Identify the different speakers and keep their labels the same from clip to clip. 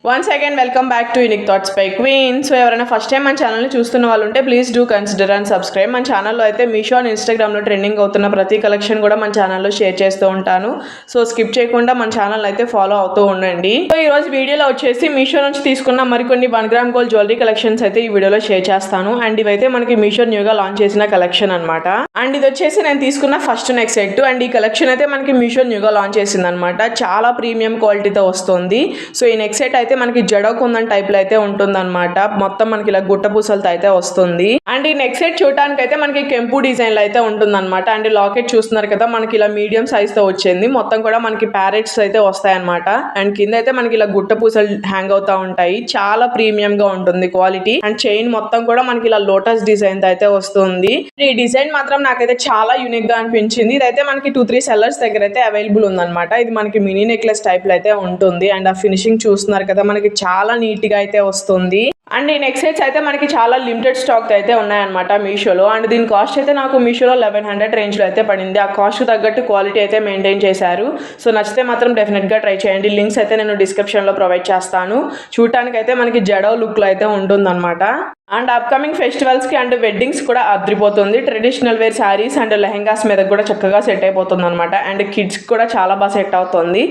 Speaker 1: Once again, welcome back to Unique Thoughts by Queen. So, ఎవరైనా first time మన ఛానల్ని చూస్తున్న వాళ్ళు ఉంటే please do consider and subscribe. మన ఛానల్లో అయితే మీషో అండ్ ఇన్స్టాగ్రామ్లో ట్రెండింగ్ అవుతున్న ప్రతి కలెక్షన్ కూడా మన ఛానల్లో షేర్ చేస్తూ ఉంటాను. సో స్కిప్ చేయకుండా మన ఛానల్ అయితే ఫాలో అవుతూ ఉండండి. సో ఈరోజు వీడియోలో వచ్చేసి మీషో నుంచి తీసుకున్న మరికొన్ని 1 గ్రామ్ గోల్డ్ జ్యువెలరీ కలెక్షన్స్ అయితే ఈ వీడియోలో షేర్ చేస్తాను. అండ్ ఇవైతే మనకి మీషో న్యూగా లాంచ్ చేసిన కలెక్షన్ అనమాట. అండ్ ఇది వచ్చేసి నేను తీసుకున్న ఫస్ట్ నెక్ సెట్. అండ్ ఈ కలెక్షన్ అయితే మనకి మీషో న్యూగా లాంచ్ చేసింది అనమాట. చాలా ప్రీమియం క్వాలిటీతో వస్తుంది. సో ఈ నెక్ సెట్ అయితే మనకి జడకుందని టైప్ లో అయితే ఉంటుంది అనమాట. మొత్తం మనకి ఇలా గుట్ట పూసలతో అయితే వస్తుంది. అండ్ ఈ నెక్ సెట్ చూడడానికి అయితే మనకి కెంపు డిజైన్ లో అయితే ఉంటుంది అనమాట. అండ్ లాకెట్ చూస్తున్నారు కదా, మనకి ఇలా మీడియం సైజ్ తో వచ్చింది. మొత్తం కూడా మనకి ప్యారెట్స్ అయితే వస్తాయి అనమాట. అండ్ కింద అయితే మనకి ఇలా గుట్ట పూసలు హ్యాంగ్ అవుతా ఉంటాయి. చాలా ప్రీమియం గా ఉంటుంది క్వాలిటీ. అండ్ చైన్ మొత్తం కూడా మనకి ఇలా లోటస్ డిజైన్ తో అయితే వస్తుంది. ఈ డిజైన్ మాత్రం నాకైతే చాలా యూనిక్ గా అనిపించింది. ఇదైతే మనకి 2-3 సెల్లర్స్ దగ్గర అయితే అవైలబుల్ ఉందన్నమాట. ఇది మనకి మినీ నెక్లెస్ టైప్ లో అయితే ఉంటుంది. అండ్ ఆ ఫినిషింగ్ చూస్తున్నారు కదా, మనకి చాలా నీట్ గా అయితే వస్తుంది. అండ్ ఈ నెక్ సెట్స్ అయితే మనకి చాలా లిమిటెడ్ స్టాక్ అయితే ఉన్నాయన్నమాట మీషోలో. అండ్ దీని కాస్ట్ అయితే నాకు మీషోలో 1100 రేంజ్లో అయితే పడింది. ఆ కాస్ట్ తగ్గట్టు క్వాలిటీ అయితే మెయింటైన్ చేశారు. సో నచ్చితే మాత్రం డెఫినెట్గా ట్రై చేయండి. లింక్స్ అయితే నేను డిస్క్రిప్షన్లో ప్రొవైడ్ చేస్తాను. చూడటానికి అయితే మనకి జడో లుక్లో అయితే ఉంటుందన్నమాట. అండ్ అప్కమింగ్ ఫెస్టివల్స్కి అండ్ వెడ్డింగ్స్ కూడా అద్రిపోతుంది. Traditional wear saris and lehengas మీద కూడా చక్కగా సెట్ అయిపోతుంది అనమాట. అండ్ కిడ్స్కి కూడా చాలా బాగా సెట్ అవుతుంది.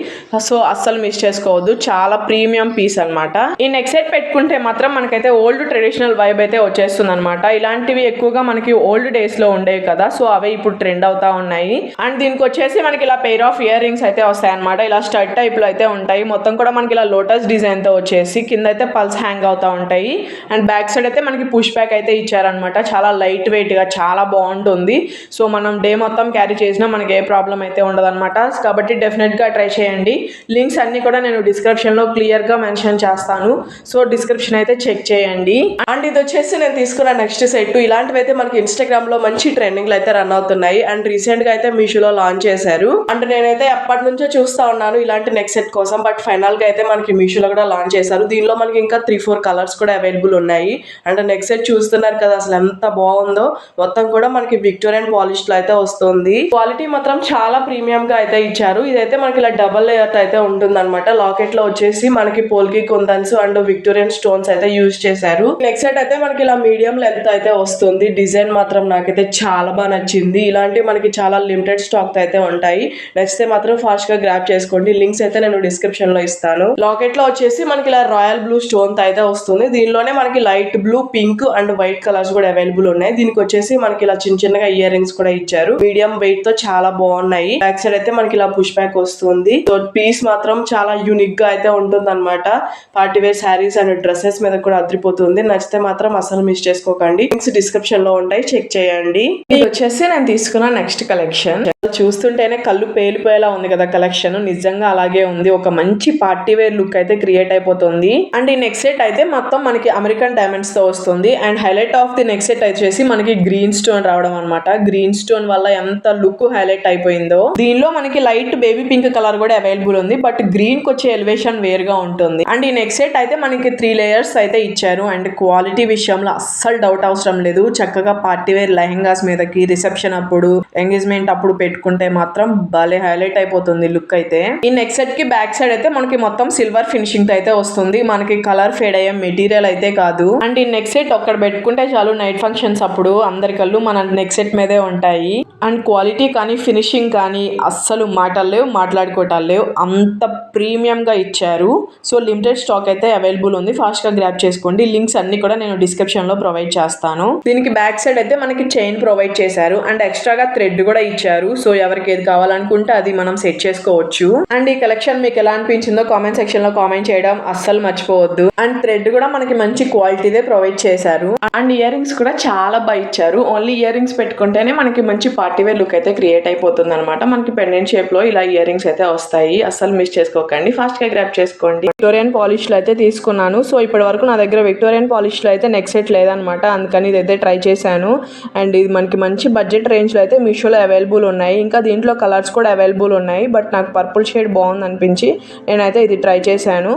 Speaker 1: సో అస్సలు మిస్ చేసుకోవద్దు. చాలా ప్రీమియం పీస్ అనమాట. ఈ నెక్ సెట్ పెట్టుకుంటే మాత్రం మనకైతే ఓల్డ్ ట్రెడిషనల్ వైబ్ అయితే వచ్చేస్తుంది అనమాట. ఇలాంటివి ఎక్కువగా మనకి ఓల్డ్ డేస్ లో ఉండేవి కదా, సో అవే ఇప్పుడు ట్రెండ్ అవుతా ఉన్నాయి. అండ్ దీనికి వచ్చేసి మనకి ఇలా పెయిర్ ఆఫ్ ఇయర్ రింగ్స్ అయితే వస్తాయి అనమాట. ఇలా స్టడ్ టైప్ లో అయితే ఉంటాయి. మొత్తం కూడా మనకి ఇలా లోటస్ డిజైన్ తో వచ్చేసి కింద అయితే పల్స్ హ్యాంగ్ అవుతా ఉంటాయి. అండ్ బ్యాక్ సైడ్ అయితే మనకి పుష్ బ్యాక్ అయితే ఇచ్చారనమాట. చాలా లైట్ వెయిట్ గా చాలా బాగుంటుంది. సో మనం డే మొత్తం క్యారీ చేసినా మనకి ఏ ప్రాబ్లం అయితే ఉండదు అనమాట. కాబట్టి డెఫినెట్ గా ట్రై చేయండి. లింక్స్ అన్ని కూడా నేను డిస్క్రిప్షన్ లో క్లియర్ గా మెన్షన్ చేస్తాను. సో డిస్క్రిప్షన్ అయితే చెక్ చేయండి. అండ్ ఇది వచ్చేసి నేను తీసుకున్న నెక్స్ట్ సెట్. ఇలాంటివి అయితే మనకి ఇన్స్టాగ్రామ్ లో మంచి ట్రెండింగ్ లో అయితే రన్ అవుతున్నాయి. అండ్ రీసెంట్ గా అయితే మీషోలో లాంచ్ చేశారు. అండ్ నేనైతే ఎప్పటి నుంచో చూస్తా ఉన్నాను ఇలాంటి నెక్ సెట్ కోసం. బట్ ఫైనల్ గా అయితే మనకి మీషోలో కూడా లాంచ్ చేశారు. దీనిలో మనకి ఇంకా 3-4 కలర్స్ కూడా అవైలబుల్ ఉన్నాయి. అండ్ నెక్ సెట్ చూస్తున్నారు కదా, అసలు ఎంత బాగుందో. మొత్తం కూడా మనకి విక్టోరియన్ పాలిష్ లో అయితే వస్తుంది. క్వాలిటీ మాత్రం చాలా ప్రీమియం గా అయితే ఇచ్చారు. ఇదైతే మనకి ఇలా డబల్ లేయర్ అయితే ఉంటుంది అనమాట. లాకెట్ లో వచ్చేసి మనకి పోల్కి కుందన్స్ అండ్ విక్టోరియన్ స్టోన్స్ అయితే యూజ్ చేశారు. నెక్ సెట్ అయితే మనకి ఇలా మీడియం లెంత్ అయితే వస్తుంది. డిజైన్ మాత్రం నాకైతే చాలా బాగా నచ్చింది. ఇలాంటి మనకి చాలా లిమిటెడ్ స్టాక్ అయితే ఉంటాయి. నచ్చితే మాత్రం ఫాస్ట్ గా గ్రాప్ చేసుకోండి. లింక్స్ అయితే నేను డిస్క్రిప్షన్ లో ఇస్తాను. లాకెట్ లో వచ్చేసి మనకి ఇలా రాయల్ బ్లూ స్టోన్ అయితే వస్తుంది. దీనిలోనే మనకి light blue, pink and white colours కూడా అవైలబుల్ ఉన్నాయి. దీనికి వచ్చేసి మనకి ఇలా చిన్న చిన్నగా ఇయర్ రింగ్స్ కూడా ఇచ్చారు. మీడియం వెయిట్ తో చాలా బాగున్నాయి. బ్యాక్ సైడ్ అయితే మనకి ఇలా పుష్ బ్యాక్ వస్తుంది. సో పీస్ మాత్రం చాలా యూనిక్ గా అయితే ఉంటుంది అనమాట. Party wear saris and dresses మీద కూడా అద్రిపోతుంది. నచ్చితే మాత్రం అసలు మిస్ చేసుకోకండి. లింక్స్ డిస్క్రిప్షన్ లో ఉంటాయి, చెక్ చేయండి. ఇది వచ్చేసి నేను తీసుకున్న నెక్స్ట్ కలెక్షన్. చూస్తుంటేనే కళ్ళు పేలిపోయేలా ఉంది కదా కలెక్షన్. నిజంగా అలాగే ఉంది. ఒక మంచి పార్టీ వేర్ లుక్ అయితే క్రియేట్ అయిపోతుంది. అండ్ ఈ నెక్ సెట్ అయితే మొత్తం మనకి అమెరికన్ డైమండ్స్ తో వస్తుంది. And highlight of the neck set వచ్చేసి మనకి గ్రీన్ స్టోన్ రావడం అనమాట. గ్రీన్ స్టోన్ వల్ల ఎంత లుక్ హైలైట్ అయిపోయిందో. దీనిలో మనకి లైట్ బేబీ పింక్ కలర్ కూడా అవైలబుల్ ఉంది. బట్ గ్రీన్ కి వచ్చే ఎలివేషన్ వేరుగా ఉంటుంది. అండ్ ఈ నెక్ సెట్ అయితే మనకి 3 లేయర్స్ అయితే ఇచ్చారు. అండ్ క్వాలిటీ విషయంలో అస్సలు డౌట్ అవసరం లేదు. చక్కగా పార్టీ వేర్ లెహెంగాస్ మీదకి, రిసెప్షన్ అప్పుడు, ఎంగేజ్మెంట్ అప్పుడు పెట్టుకుంటే మాత్రం భలే హైలైట్ అయిపోతుంది లుక్ అయితే. ఈ నెక్ సెట్ కి బ్యాక్ సైడ్ అయితే మనకి మొత్తం సిల్వర్ ఫినిషింగ్ అయితే వస్తుంది. మనకి కలర్ ఫేడ్ అయ్యే మెటీరియల్ అయితే కాదు. అండ్ ఈ నెక్ సెట్ ఒక్కడ పెట్టుకుంటే చాలు, నైట్ ఫంక్షన్స్ అప్పుడు అందరి కళ్ళు మన నెక్ సెట్ మీదే ఉంటాయి. అండ్ క్వాలిటీ కానీ ఫినిషింగ్ కానీ అస్సలు మాటలు లేవు, మాట్లాడుకోవటాలు లేవు. అంత ప్రీమియం గా ఇచ్చారు. సో లిమిటెడ్ స్టాక్ అయితే అవైలబుల్ ఉంది. ఫాస్ట్ గా గ్రాప్ చేసుకోండి. లింక్స్ అన్ని కూడా నేను డిస్క్రిప్షన్ లో ప్రొవైడ్ చేస్తాను. దీనికి బ్యాక్ సైడ్ అయితే మనకి చైన్ ప్రొవైడ్ చేశారు. అండ్ ఎక్స్ట్రాగా థ్రెడ్ కూడా ఇచ్చారు. సో ఎవరికి ఏది కావాలనుకుంటే అది మనం సెట్ చేసుకోవచ్చు. అండ్ ఈ కలెక్షన్ మీకు ఎలా అనిపించిందో కామెంట్ సెక్షన్ లో కామెంట్ చేయడం అస్సలు మర్చిపోవద్దు. అండ్ థ్రెడ్ కూడా మనకి మంచి క్వాలిటీదే ప్రొవైడ్ చేశారు. అండ్ ఇయర్ రింగ్స్ కూడా చాలా బాగా ఇచ్చారు. ఓన్లీ ఇయర్ రింగ్స్ పెట్టుకుంటేనే మనకి మంచి పార్టీ వేర్ లుక్ అయితే క్రియేట్ అయిపోతుంది అనమాట. మనకి పెండెంట్ షేప్ లో ఇలా ఇయర్ రింగ్స్ అయితే వస్తాయి. అస్సలు మిస్ చేసుకోకండి. ఫాస్ట్ గా గ్రాప్ చేసుకోండి. విక్టోరియన్ పాలిష్ లో అయితే తీసుకున్నాను. సో ఇప్పటి వరకు నా దగ్గర విక్టోరియన్ పాలిష్ లో అయితే నెక్ సెట్ లేదనమాట. అందుకని ఇదైతే ట్రై చేశాను. అండ్ ఇది మనకి మంచి బడ్జెట్ రేంజ్ లో అయితే మీషోలో అవైలబుల్ ఉన్నాయి. ఉన్నాయి. ఇంకా దీంట్లో కలర్స్ కూడా అవైలబుల్ ఉన్నాయి. బట్ నాకు పర్పుల్ షేడ్ బాగుంది అనిపించి నేనైతే ఇది ట్రై చేశాను.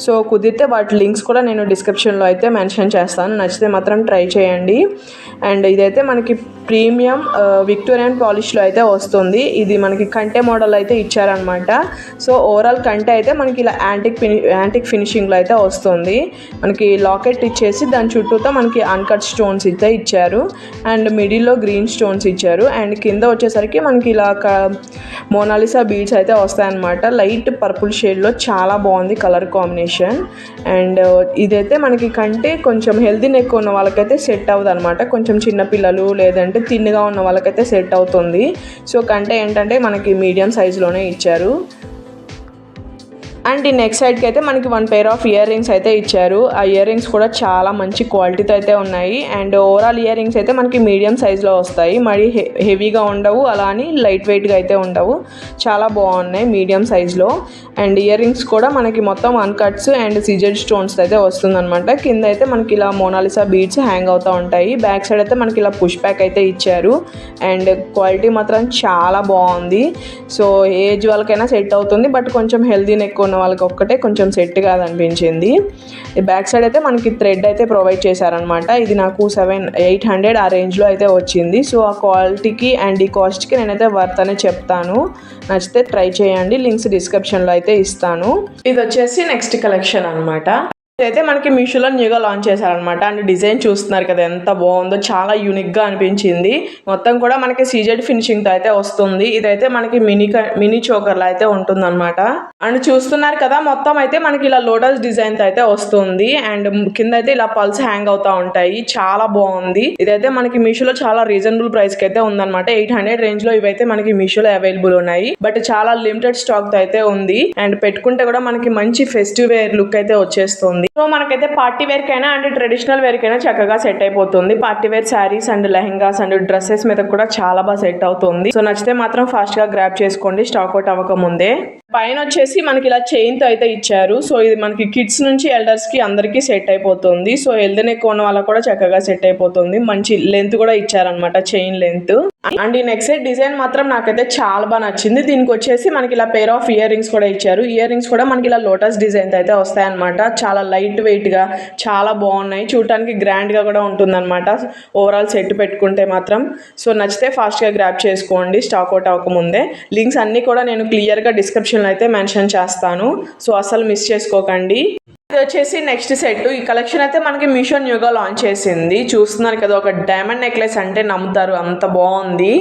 Speaker 1: సో కుదిరితే వాటి లింక్స్ కూడా నేను డిస్క్రిప్షన్లో అయితే మెన్షన్ చేస్తాను. నచ్చితే మాత్రం ట్రై చేయండి. అండ్ ఇదైతే మనకి ప్రీమియం విక్టోరియన్ పాలిష్లో అయితే వస్తుంది. ఇది మనకి కంటే మోడల్ అయితే ఇచ్చారనమాట. సో ఓవరాల్ కంటే అయితే మనకి ఇలా యాంటిక్ ఫినిషింగ్లో అయితే వస్తుంది. మనకి లాకెట్ ఇచ్చేసి దాని చుట్టూతో మనకి అన్కట్ స్టోన్స్ అయితే ఇచ్చారు. అండ్ మిడిల్లో గ్రీన్ స్టోన్స్ ఇచ్చారు. అండ్ కింద వచ్చేసరికి మనకి ఇలా మోనాలిసా బీడ్స్ అయితే వస్తాయన్నమాట. లైట్ పర్పుల్ షేడ్లో చాలా బాగుంది కలర్ కాంబినేషన్. అండ్ ఇదైతే మనకి కంటే కొంచెం హెల్తీ నెక్ ఉన్న వాళ్ళకైతే సెట్ అవుతుంది అనమాట. కొంచెం చిన్నపిల్లలు లేదంటే తిన్నుగా ఉన్న వాళ్ళకైతే సెట్ అవుతుంది. సో కంటే ఏంటంటే మనకి మీడియం సైజులోనే ఇచ్చారు. అండ్ ఈ నెక్ సైడ్కి అయితే మనకి 1 pair ఆఫ్ ఇయర్ రింగ్స్ అయితే ఇచ్చారు. ఆ ఇయర్ రింగ్స్ కూడా చాలా మంచి క్వాలిటీతో అయితే ఉన్నాయి. అండ్ ఓవరాల్ ఇయర్ రింగ్స్ అయితే మనకి మీడియం సైజులో వస్తాయి. మరి హెవీగా ఉండవు, అలా అని లైట్ వెయిట్గా అయితే ఉండవు. చాలా బాగున్నాయి మీడియం సైజులో. అండ్ ఇయర్ రింగ్స్ కూడా మనకి మొత్తం అన్కట్స్ అండ్ సిజెడ్ స్టోన్స్ అయితే వస్తుందన్నమాట. కింద అయితే మనకి ఇలా మోనాలిసా బీడ్స్ హ్యాంగ్ అవుతూ ఉంటాయి. బ్యాక్ సైడ్ అయితే మనకి ఇలా పుష్ బ్యాక్ అయితే ఇచ్చారు. అండ్ క్వాలిటీ మాత్రం చాలా బాగుంది. సో ఏజ్ వాళ్ళకైనా సెట్ అవుతుంది. బట్ కొంచెం హెల్దీ నెక్ ఉన్న వాళ్ళకి ఒక్కటే కొంచెం సెట్ కాదనిపించింది. బ్యాక్ సైడ్ అయితే మనకి థ్రెడ్ అయితే ప్రొవైడ్ చేశారనమాట. ఇది నాకు 700-800 ఆ రేంజ్లో అయితే వచ్చింది. సో ఆ క్వాలిటీకి అండ్ ఈ కాస్ట్కి నేనైతే వర్త్ అనే చెప్తాను. నచ్చితే ట్రై చేయండి. లింక్స్ డిస్క్రిప్షన్లో అయితే ఇస్తాను. ఇది వచ్చేసి నెక్స్ట్ కలెక్షన్ అనమాట. ఇదైతే మనకి మీషోలో న్యూగా లాంచ్ చేశారనమాట. అండ్ డిజైన్ చూస్తున్నారు కదా ఎంత బాగుందో, చాలా యూనిక్గా అనిపించింది. మొత్తం కూడా మనకి సీజెడ్ ఫినిషింగ్తో అయితే వస్తుంది. ఇదైతే మనకి మినీ చోకర్లో అయితే ఉంటుందన్నమాట. అండ్ చూస్తున్నారు కదా మొత్తం అయితే మనకి ఇలా లోటస్ డిజైన్తో అయితే వస్తుంది. అండ్ కింద అయితే ఇలా పల్స్ హ్యాంగ్ అవుతా ఉంటాయి. చాలా బాగుంది. ఇదైతే మనకి మీషోలో చాలా రీజనబుల్ ప్రైస్కి అయితే ఉందన్నమాట. 800 రేంజ్లో ఇవైతే మనకి మీషోలో అవైలబుల్ ఉన్నాయి. బట్ చాలా లిమిటెడ్ స్టాక్తో అయితే ఉంది. అండ్ పెట్టుకుంటే కూడా మనకి మంచి ఫెస్టివ్ వేర్ లుక్ అయితే వచ్చేస్తుంది. సో మనకైతే పార్టీ వేర్ కైనా అండ్ ట్రెడిషనల్ వేర్ కైనా చక్కగా సెట్ అయిపోతుంది. Party wear saris and lehengas and dresses మీద కూడా చాలా బాగా సెట్ అవుతుంది. సో నచ్చితే మాత్రం ఫాస్ట్ గా గ్రాప్ చేసుకోండి స్టాక్ అవుట్ అవ్వక ముందే. పైన వచ్చేసి మనకి ఇలా చైన్ తో అయితే ఇచ్చారు. సో ఇది మనకి కిడ్స్ నుంచి ఎల్డర్స్ కి అందరికి సెట్ అయిపోతుంది. సో హెల్త్ ఎక్కువ ఉన్న వాళ్ళకి కూడా చక్కగా సెట్ అయిపోతుంది. మంచి లెంత్ కూడా ఇచ్చారనమాట, చైన్ లెంత్. అండ్ ఈ నెక్ సెట్ డిజైన్ మాత్రం నాకైతే చాలా బాగా నచ్చింది. దీనికి వచ్చేసి మనకి ఇలా పేర్ ఆఫ్ ఇయర్ రింగ్స్ కూడా ఇచ్చారు. ఇయర్ రింగ్స్ కూడా మనకి ఇలా లోటస్ డిజైన్ అయితే వస్తాయన్నమాట. చాలా లైట్ వెయిట్ గా చాలా బాగున్నాయి. చూడటానికి గ్రాండ్ గా కూడా ఉంటుందన్నమాట ఓవరాల్ సెట్ పెట్టుకుంటే మాత్రం. సో నచ్చితే ఫాస్ట్ గా గ్రాప్ చేసుకోండి స్టాక్ అవుట్ అవ్వకముందే. లింక్స్ అన్ని కూడా నేను క్లియర్ గా డిస్క్రిప్షన్ లో అయితే మెన్షన్ చేస్తాను. సో అసలు మిస్ చేసుకోకండి. ఇది వచ్చేసి నెక్స్ట్ సెట్. ఈ కలెక్షన్ అయితే మనకి మీషో న్యూగా లాంచ్ చేసింది. చూస్తున్నారు కదా, ఒక డైమండ్ నెక్లెస్ అంటే నమ్ముతారు, అంత బాగుంది.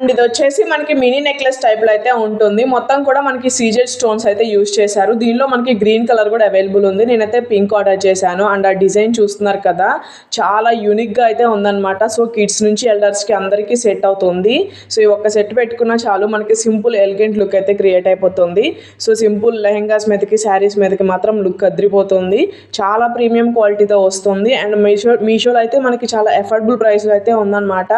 Speaker 1: అండ్ ఇది వచ్చేసి మనకి మినీ నెక్లెస్ టైప్ లో అయితే ఉంటుంది. మొత్తం కూడా మనకి సీజెడ్ స్టోన్స్ అయితే యూజ్ చేశారు. దీనిలో మనకి గ్రీన్ కలర్ కూడా అవైలబుల్ ఉంది. నేనైతే పింక్ ఆర్డర్ చేశాను. అండ్ ఆ డిజైన్ చూస్తున్నారు కదా, చాలా యూనిక్ గా అయితే ఉందన్నమాట. సో కిడ్స్ నుంచి ఎల్డర్స్ కి అందరికీ సెట్ అవుతుంది. సో ఈ ఒక్క సెట్ పెట్టుకున్నా చాలు, మనకి సింపుల్ ఎలిగెంట్ లుక్ అయితే క్రియేట్ అయిపోతుంది. సో సింపుల్ లెహెంగాస్ మీదకి శారీస్ మీదకి మాత్రం లుక్ అదిరిపోతుంది. చాలా ప్రీమియం క్వాలిటీతో వస్తుంది. అండ్ మీషోలో అయితే మనకి చాలా అఫోర్డబుల్ ప్రైస్ అయితే ఉందన్నమాట.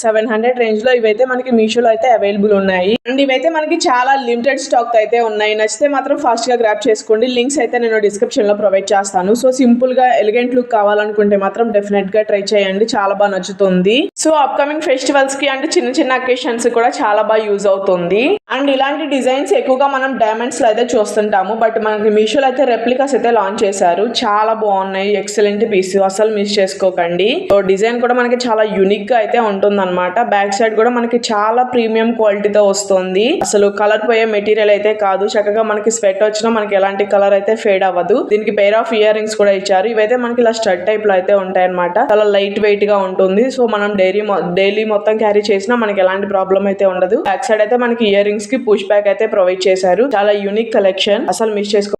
Speaker 1: 700 రేంజ్ లో ఇవైతే మనకి మీషోలో అయితే అవైలబుల్ ఉన్నాయి. అండ్ ఇవైతే మనకి చాలా లిమిటెడ్ స్టాక్ అయితే ఉన్నాయి. నచ్చితే మాత్రం ఫాస్ట్ గా గ్రాప్ చేసుకోండి. లింక్స్ అయితే నేను డిస్క్రిప్షన్ లో ప్రొవైడ్ చేస్తాను. సో సింపుల్ గా ఎలిగెంట్ లుక్ కావాలనుకుంటే మాత్రం డెఫినెట్ గా ట్రై చేయండి, చాలా బాగా నచ్చుతుంది. సో అప్కమింగ్ ఫెస్టివల్స్ కి అంటే చిన్న చిన్న అకేషన్స్ కూడా చాలా బాగా యూజ్ అవుతుంది. అండ్ ఇలాంటి డిజైన్స్ ఎక్కువగా మనం డైమండ్స్ లో అయితే చూస్తుంటాము. బట్ మనకి మీషోలో అయితే రెప్లికాస్ అయితే లాంచ్ చేశారు. చాలా బాగున్నాయి, ఎక్సలెంట్ పీస్, అసలు మిస్ చేసుకోకండి. సో డిజైన్ కూడా మనకి చాలా యూనిక్ గా అయితే ఉంటుంది అనమాట. బ్యాక్ సైడ్ కూడా మనకి చాలా ప్రీమియం క్వాలిటీతో వస్తుంది. అసలు కలర్ పోయే మెటీరియల్ అయితే కాదు. చక్కగా మనకి స్వెట్ వచ్చినా మనకి ఎలాంటి కలర్ అయితే ఫేడ్ అవ్వదు. దీనికి పేర్ ఆఫ్ ఇయర్ రింగ్స్ కూడా ఇచ్చారు. ఇవైతే మనకి ఇలా స్టడ్ టైప్ లో అయితే ఉంటాయి అనమాట. చాలా లైట్ వెయిట్ గా ఉంటుంది. సో మనం డైలీ మొత్తం క్యారీ చేసినా మనకి ఎలాంటి ప్రాబ్లం అయితే ఉండదు. బ్యాక్ సైడ్ అయితే మనకి ఇయర్ రింగ్స్ కి పుష్ బ్యాక్ అయితే ప్రొవైడ్ చేశారు. చాలా యూనిక్ కలెక్షన్, అసలు మిస్ చేసుకో.